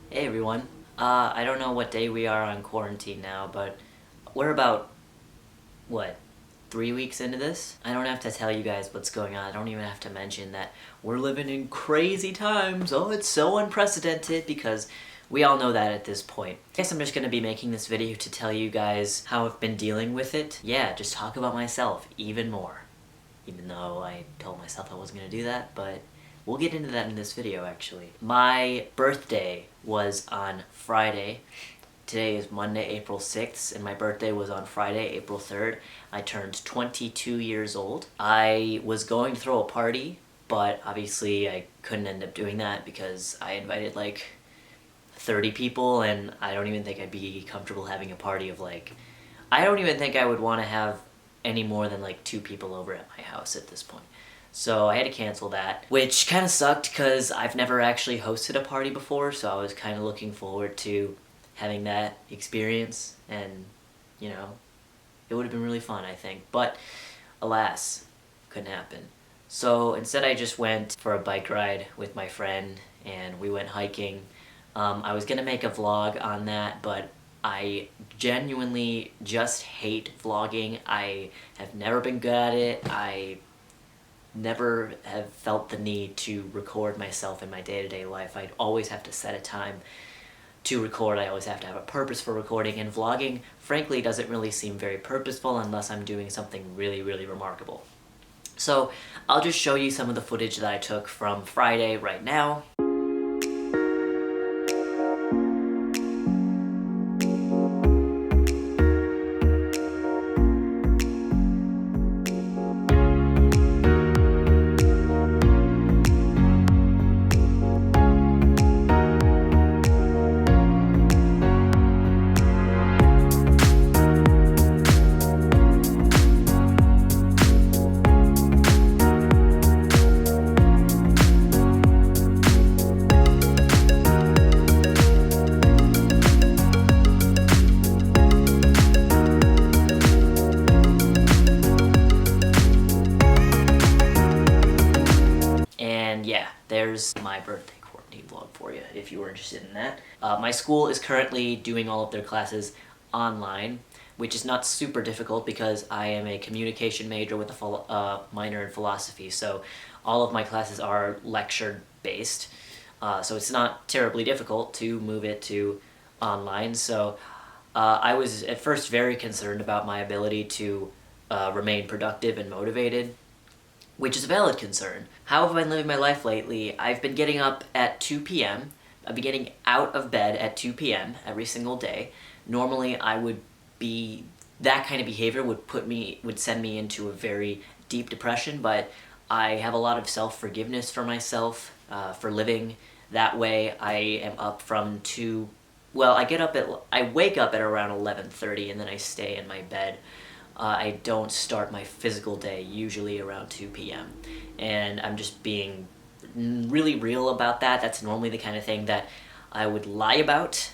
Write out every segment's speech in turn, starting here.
Hey everyone. I don't know what day we are on quarantine now, but we're about, what, 3 weeks into this? I don't have to tell you guys what's going on. I don't even have to mention that we're living in crazy times. Oh, it's so unprecedented because we all know that at this point. I guess I'm just gonna be making this video to tell you guys how I've been dealing with it. Yeah, just talk about myself even more. Even though I told myself I wasn't gonna do that, but we'll get into that in this video actually. My birthday was on Friday. Today is Monday, April 6th, and my birthday was on Friday, April 3rd. I turned 22 years old. I was going to throw a party, but obviously I couldn't end up doing that because I invited like 30 people, and I don't even think I'd be comfortable having a party of like, I don't even think I would want to have any more than like 2 people over at my house at this point. So I had to cancel that, which kind of sucked because I've never actually hosted a party before, so I was kind of looking forward to having that experience, and you know, it would have been really fun, I think. But alas, couldn't happen. So instead I just went for a bike ride with my friend and we went hiking. I was gonna make a vlog on that, but I genuinely just hate vlogging. I have never been good at it. I never have felt the need to record myself in my day-to-day life. I'd always have to set a time to record. I always have to have a purpose for recording, and vlogging, frankly, doesn't really seem very purposeful unless I'm doing something really, really remarkable. So I'll just show you some of the footage that I took from Friday right now. And yeah, there's my birthday quarantine vlog for you, if you were interested in that. My school is currently doing all of their classes online, which is not super difficult because I am a communication major with a minor in philosophy, so all of my classes are lecture-based. So it's not terribly difficult to move it to online. So I was at first very concerned about my ability to remain productive and motivated, which is a valid concern. How have I been living my life lately? I've been getting up at 2 p.m. I've been getting out of bed at 2 p.m. every single day. Normally I would be, that kind of behavior would send me into a very deep depression, but I have a lot of self-forgiveness for myself for living that way. I am up from 2, well, I wake up at around 11:30 and then I stay in my bed. I don't start my physical day usually around 2 p.m. And I'm just being really real about that. That's normally the kind of thing that I would lie about,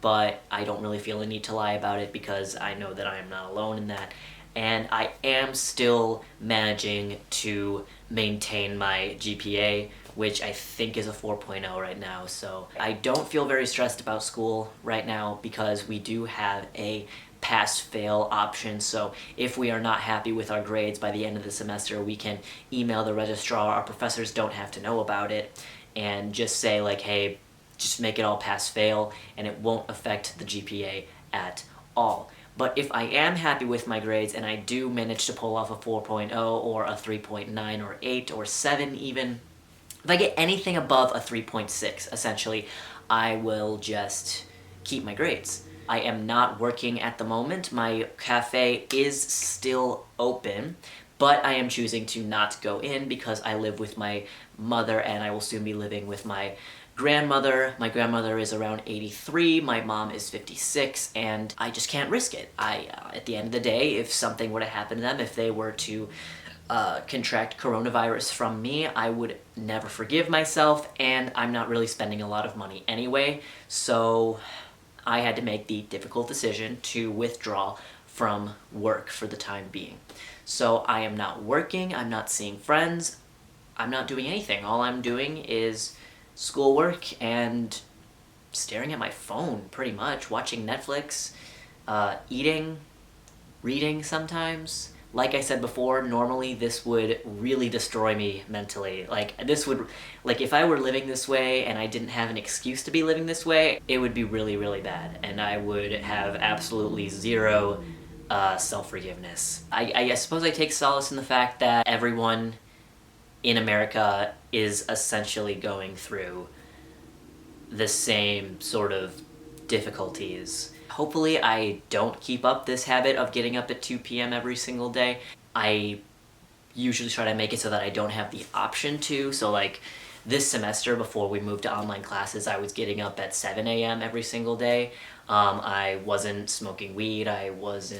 but I don't really feel a need to lie about it because I know that I am not alone in that. And I am still managing to maintain my GPA, which I think is a 4.0 right now. So I don't feel very stressed about school right now because we do have a pass-fail option. So if we are not happy with our grades by the end of the semester, we can email the registrar. Our professors don't have to know about it, and just say like, hey, just make it all pass-fail, and it won't affect the GPA at all. But if I am happy with my grades and I do manage to pull off a 4.0 or a 3.9 or 8 or 7 even, if I get anything above a 3.6, essentially, I will just keep my grades. I am not working at the moment. My cafe is still open, but I am choosing to not go in because I live with my mother and I will soon be living with my grandmother. My grandmother is around 83, my mom is 56, and I just can't risk it. At the end of the day, if something were to happen to them, if they were to contract coronavirus from me, I would never forgive myself, and I'm not really spending a lot of money anyway, so I had to make the difficult decision to withdraw from work for the time being. So I am not working, I'm not seeing friends, I'm not doing anything. All I'm doing is schoolwork and staring at my phone pretty much, watching Netflix, eating, reading sometimes. Like I said before, normally this would really destroy me mentally. If I were living this way and I didn't have an excuse to be living this way, it would be really, really bad. And I would have absolutely zero self-forgiveness. I suppose I take solace in the fact that everyone in America is essentially going through the same sort of difficulties. Hopefully I don't keep up this habit of getting up at 2 p.m. every single day. I usually try to make it so that I don't have the option to. So like this semester before we moved to online classes, I was getting up at 7 a.m. every single day. I wasn't smoking weed. I was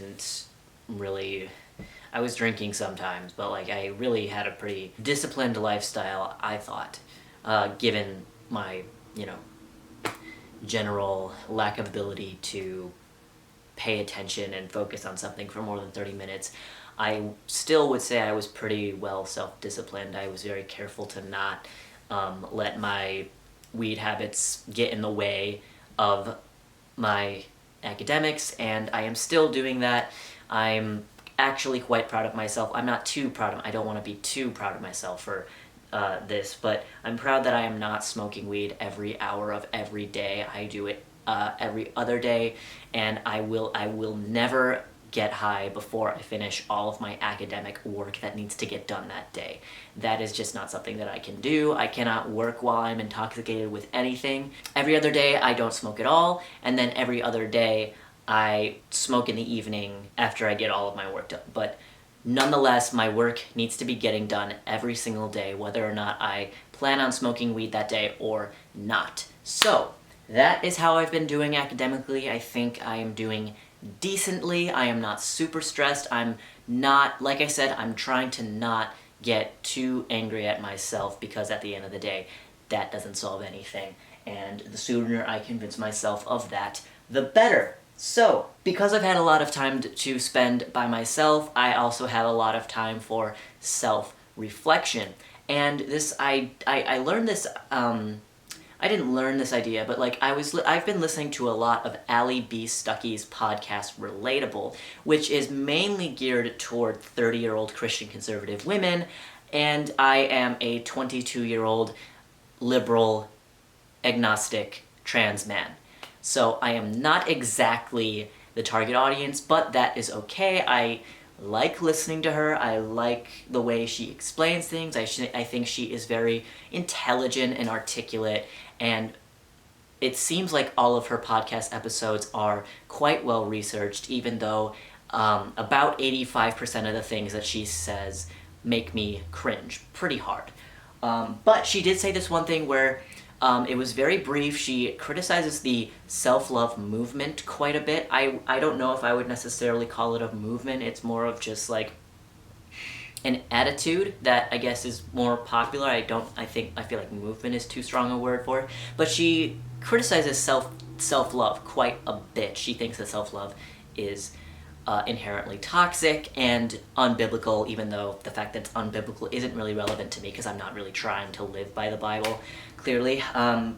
drinking sometimes, but like I really had a pretty disciplined lifestyle, I thought, given my, general lack of ability to pay attention and focus on something for more than 30 minutes. I still would say I was pretty well self-disciplined. I was very careful to not let my weed habits get in the way of my academics, and I am still doing that. I'm actually quite proud of myself. I'm not too proud of I don't want to be too proud of myself for this, but I'm proud that I am not smoking weed every hour of every day. I do it every other day, and I will never get high before I finish all of my academic work that needs to get done that day. That is just not something that I can do. I cannot work while I'm intoxicated with anything. Every other day I don't smoke at all, and then every other day I smoke in the evening after I get all of my work done. But nonetheless, my work needs to be getting done every single day, whether or not I plan on smoking weed that day or not. So, that is how I've been doing academically. I think I am doing decently. I am not super stressed. I'm not, like I said, I'm trying to not get too angry at myself, because at the end of the day, that doesn't solve anything. And the sooner I convince myself of that, the better. So, because I've had a lot of time to spend by myself, I also have a lot of time for self-reflection. And this, I learned this, I didn't learn this idea, but like I've been listening to a lot of Allie Stuckey's podcast, Relatable, which is mainly geared toward 30-year-old Christian conservative women, and I am a 22-year-old liberal, agnostic, trans man. So I am not exactly the target audience, but that is okay. I like listening to her. I like the way she explains things. I think she is very intelligent and articulate, and it seems like all of her podcast episodes are quite well researched, even though about 85% of the things that she says make me cringe pretty hard. But she did say this one thing where it was very brief. She criticizes the self-love movement quite a bit. I don't know if I would necessarily call it a movement. It's more of just like an attitude that I guess is more popular. I feel like movement is too strong a word for it. But she criticizes self-love quite a bit. She thinks that self-love is inherently toxic and unbiblical, even though the fact that it's unbiblical isn't really relevant to me because I'm not really trying to live by the Bible, clearly.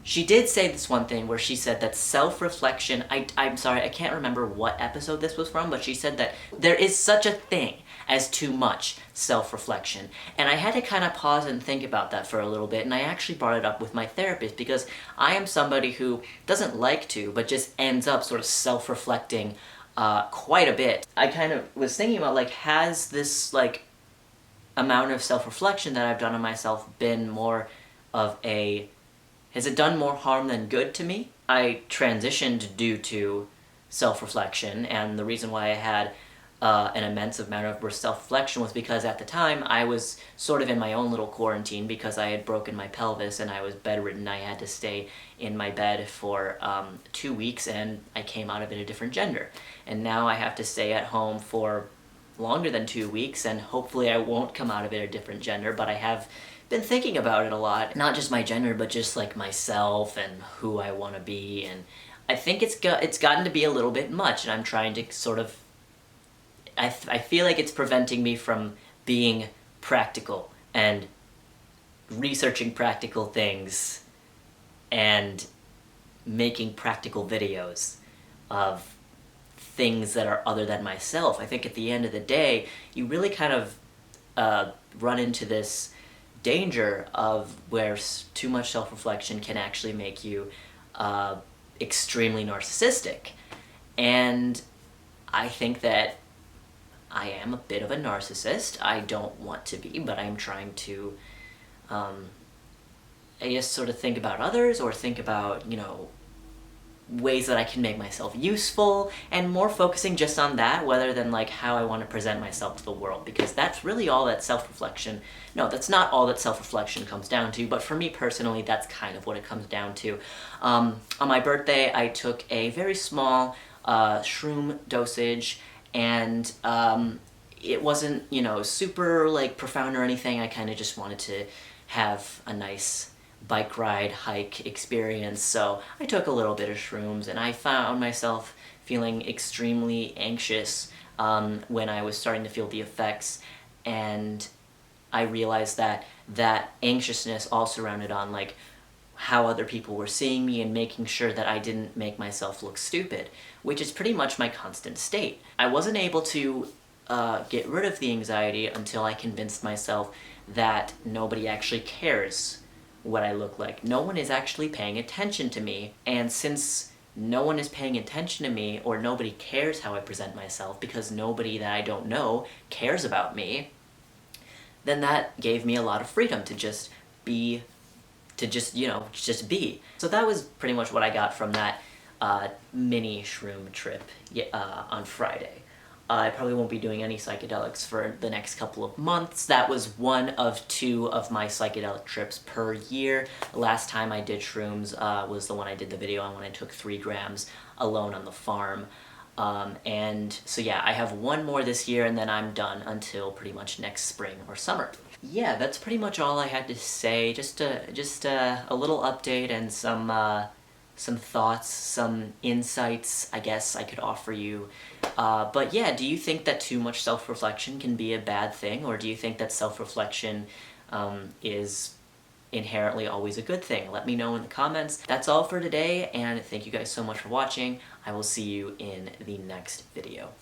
She did say this one thing where she said that self-reflection, I'm sorry, I can't remember what episode this was from, but she said that there is such a thing as too much self-reflection. And I had to kind of pause and think about that for a little bit, and I actually brought it up with my therapist because I am somebody who doesn't like to, but just ends up sort of self-reflecting quite a bit. I kind of was thinking about, like, has this, like, amount of self-reflection that I've done on myself been more of a... has it done more harm than good to me? I transitioned due to self-reflection, and the reason why I had an immense amount of self-reflection was because at the time I was sort of in my own little quarantine because I had broken my pelvis and I was bedridden. I had to stay in my bed for 2 weeks, and I came out of it a different gender. And now I have to stay at home for longer than 2 weeks, and hopefully I won't come out of it a different gender, but I have been thinking about it a lot. Not just my gender, but just like myself and who I want to be, and I think it's gotten to be a little bit much, and I'm trying to sort of... I feel like it's preventing me from being practical and researching practical things and making practical videos of things that are other than myself. I think at the end of the day, you really kind of run into this danger of where too much self-reflection can actually make you extremely narcissistic. And I think that I am a bit of a narcissist. I don't want to be, but I'm trying to, I guess, sort of think about others, or think about, you know, ways that I can make myself useful, and more focusing just on that rather than like how I want to present myself to the world, because that's really all that self-reflection, no, that's not all that self-reflection comes down to, but for me personally, that's kind of what it comes down to. On my birthday, I took a very small shroom dosage, and it wasn't, you know, super like profound or anything. I kind of just wanted to have a nice bike ride, hike experience, so I took a little bit of shrooms, and I found myself feeling extremely anxious when I was starting to feel the effects, and I realized that that anxiousness all surrounded on like how other people were seeing me and making sure that I didn't make myself look stupid, which is pretty much my constant state. I wasn't able to get rid of the anxiety until I convinced myself that nobody actually cares what I look like. No one is actually paying attention to me, and since no one is paying attention to me, or nobody cares how I present myself because nobody that I don't know cares about me, then that gave me a lot of freedom to just be, you know, just be. So that was pretty much what I got from that mini shroom trip on Friday. I probably won't be doing any psychedelics for the next couple of months. That was one of 2 of my psychedelic trips per year. The last time I did shrooms was the one I did the video on when I took 3 grams alone on the farm. And so yeah, I have 1 more this year, and then I'm done until pretty much next spring or summer. Yeah, that's pretty much all I had to say. Just a little update and some thoughts, some insights, I guess, I could offer you. But yeah, do you think that too much self-reflection can be a bad thing, or do you think that self-reflection is inherently always a good thing? Let me know in the comments. That's all for today, and thank you guys so much for watching. I will see you in the next video.